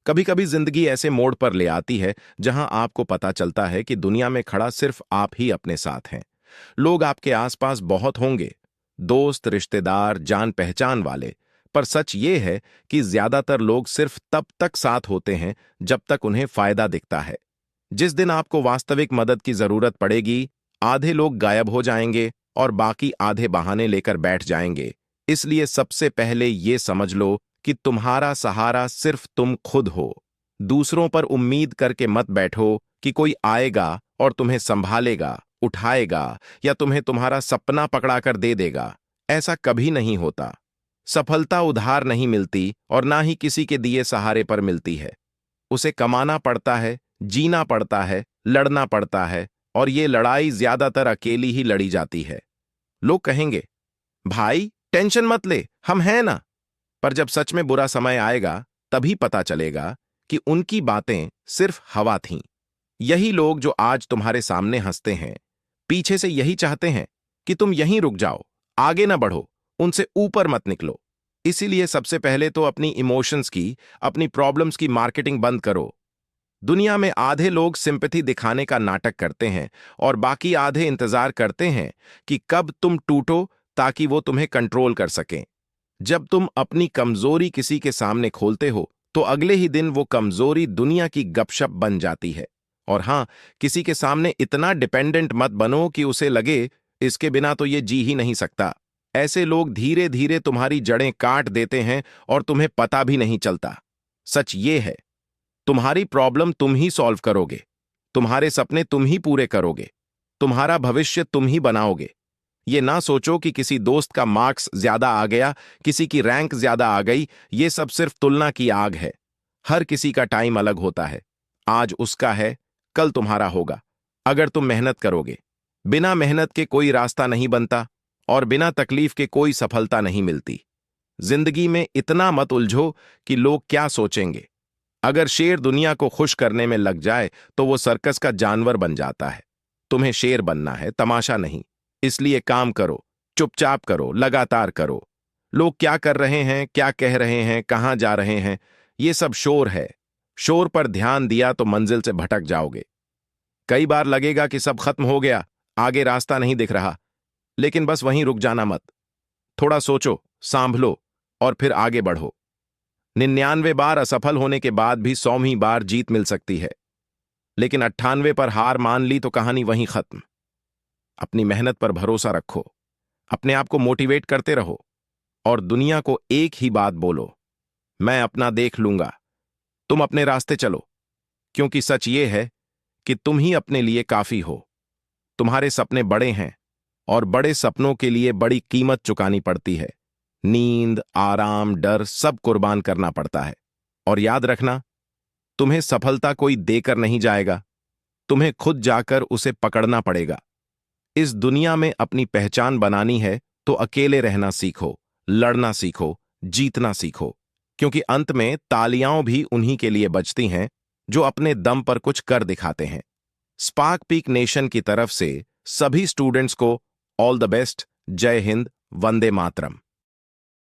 कभी कभी जिंदगी ऐसे मोड़ पर ले आती है जहां आपको पता चलता है कि दुनिया में खड़ा सिर्फ आप ही अपने साथ हैं। लोग आपके आसपास बहुत होंगे, दोस्त, रिश्तेदार, जान पहचान वाले, पर सच ये है कि ज्यादातर लोग सिर्फ तब तक साथ होते हैं जब तक उन्हें फायदा दिखता है। जिस दिन आपको वास्तविक मदद की जरूरत पड़ेगी, आधे लोग गायब हो जाएंगे और बाकी आधे बहाने लेकर बैठ जाएंगे। इसलिए सबसे पहले ये समझ लो कि तुम्हारा सहारा सिर्फ तुम खुद हो। दूसरों पर उम्मीद करके मत बैठो कि कोई आएगा और तुम्हें संभालेगा, उठाएगा या तुम्हें तुम्हारा सपना पकड़ाकर दे देगा। ऐसा कभी नहीं होता। सफलता उधार नहीं मिलती और ना ही किसी के दिए सहारे पर मिलती है। उसे कमाना पड़ता है, जीना पड़ता है, लड़ना पड़ता है, और ये लड़ाई ज्यादातर अकेली ही लड़ी जाती है। लोग कहेंगे, भाई टेंशन मत ले, हम हैं ना। पर जब सच में बुरा समय आएगा तभी पता चलेगा कि उनकी बातें सिर्फ हवा थीं। यही लोग जो आज तुम्हारे सामने हंसते हैं, पीछे से यही चाहते हैं कि तुम यहीं रुक जाओ, आगे ना बढ़ो, उनसे ऊपर मत निकलो। इसीलिए सबसे पहले तो अपनी इमोशंस की, अपनी प्रॉब्लम्स की मार्केटिंग बंद करो। दुनिया में आधे लोग सिंपैथी दिखाने का नाटक करते हैं और बाकी आधे इंतजार करते हैं कि कब तुम टूटो ताकि वो तुम्हें कंट्रोल कर सकें। जब तुम अपनी कमजोरी किसी के सामने खोलते हो तो अगले ही दिन वो कमजोरी दुनिया की गपशप बन जाती है। और हां, किसी के सामने इतना डिपेंडेंट मत बनो कि उसे लगे इसके बिना तो ये जी ही नहीं सकता। ऐसे लोग धीरे धीरे तुम्हारी जड़ें काट देते हैं और तुम्हें पता भी नहीं चलता। सच ये है, तुम्हारी प्रॉब्लम तुम ही सॉल्व करोगे, तुम्हारे सपने तुम ही पूरे करोगे, तुम्हारा भविष्य तुम ही बनाओगे। ये ना सोचो कि किसी दोस्त का मार्क्स ज्यादा आ गया, किसी की रैंक ज्यादा आ गई। ये सब सिर्फ तुलना की आग है। हर किसी का टाइम अलग होता है। आज उसका है, कल तुम्हारा होगा। अगर तुम मेहनत करोगे, बिना मेहनत के कोई रास्ता नहीं बनता और बिना तकलीफ के कोई सफलता नहीं मिलती। जिंदगी में इतना मत उलझो कि लोग क्या सोचेंगे। अगर शेर दुनिया को खुश करने में लग जाए तो वो सर्कस का जानवर बन जाता है। तुम्हें शेर बनना है, तमाशा नहीं। इसलिए काम करो, चुपचाप करो, लगातार करो। लोग क्या कर रहे हैं, क्या कह रहे हैं, कहां जा रहे हैं, ये सब शोर है। शोर पर ध्यान दिया तो मंजिल से भटक जाओगे। कई बार लगेगा कि सब खत्म हो गया, आगे रास्ता नहीं दिख रहा, लेकिन बस वहीं रुक जाना मत। थोड़ा सोचो, सांभलो और फिर आगे बढ़ो। 99 बार असफल होने के बाद भी 100वीं बार जीत मिल सकती है, लेकिन 98 पर हार मान ली तो कहानी वहीं खत्म। अपनी मेहनत पर भरोसा रखो, अपने आप को मोटिवेट करते रहो और दुनिया को एक ही बात बोलो, मैं अपना देख लूंगा। तुम अपने रास्ते चलो, क्योंकि सच ये है कि तुम ही अपने लिए काफी हो। तुम्हारे सपने बड़े हैं और बड़े सपनों के लिए बड़ी कीमत चुकानी पड़ती है। नींद, आराम, डर सब कुर्बान करना पड़ता है। और याद रखना, तुम्हें सफलता कोई देकर नहीं जाएगा, तुम्हें खुद जाकर उसे पकड़ना पड़ेगा। इस दुनिया में अपनी पहचान बनानी है तो अकेले रहना सीखो, लड़ना सीखो, जीतना सीखो, क्योंकि अंत में तालियां भी उन्हीं के लिए बजती हैं जो अपने दम पर कुछ कर दिखाते हैं। स्पार्क पीक नेशन की तरफ से सभी स्टूडेंट्स को ऑल द बेस्ट। जय हिंद, वंदे मातरम।